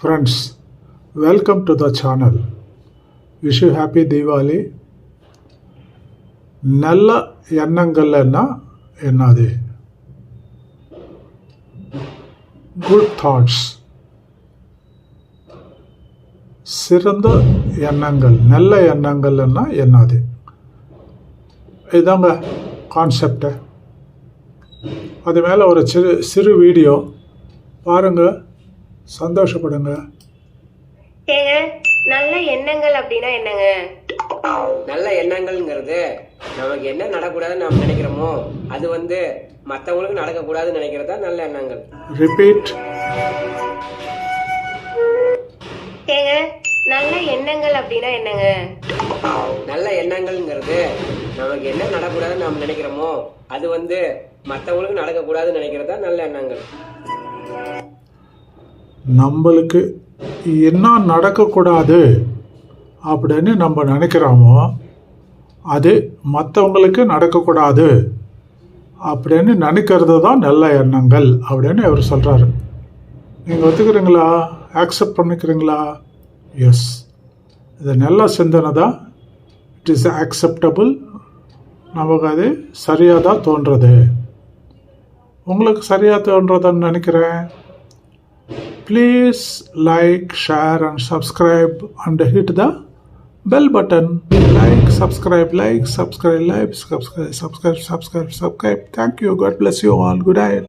Friends, welcome to the channel. Wish you happy Diwali. நல்ல எண்ணங்கள்னா என்னது? Good thoughts. சிறந்த எண்ணங்கள், நல்ல எண்ணங்கள்னா என்னது? இதாங்க கான்செப்டு. அது மேலே ஒரு சிறு வீடியோ பாருங்கள், சந்தோஷப்படுங்க. ஏங்க, நல்ல எண்ணங்கள் அப்படின்னா என்னங்க? நல்ல எண்ணங்கள்ங்கிறது நமக்கு என்ன நடக்கூடாதுன்னு நம்ம நினைக்கிறோமோ அது மற்றவங்களுக்கு நடக்கக்கூடாதுன்னு நினைக்கிறதா நல்ல எண்ணங்கள். ரிப்பீட். ஏங்க, நல்ல எண்ணங்கள் அப்படின்னா என்னங்க? நல்ல எண்ணங்கள்ங்கிறது நமக்கு என்ன நடக்கூடாதுன்னு நம்ம நினைக்கிறோமோ அது மற்றவங்களுக்கு நடக்கக்கூடாதுன்னு நினைக்கிறதா நல்ல எண்ணங்கள். நம்மளுக்கு என்ன நடக்கக்கூடாது அப்படின்னு நம்ம நினைக்கிறோமோ அது மற்றவங்களுக்கு நடக்கக்கூடாது அப்படின்னு நினைக்கிறது தான் நல்ல எண்ணங்கள் அப்படின்னு அவர் சொல்கிறாரு. நீங்கள் ஒத்துக்கிறீங்களா? ஆக்செப்ட் பண்ணிக்கிறீங்களா? எஸ், இது நல்ல சிந்தனை தான். It is acceptable. நமக்கு அது சரியாக தான் தோன்றுறது. உங்களுக்கு சரியாக தோன்றதுன்னு நினைக்கிறேன். Please like, share and subscribe and hit the bell button. Like, subscribe. Thank you. God bless you all. Good night.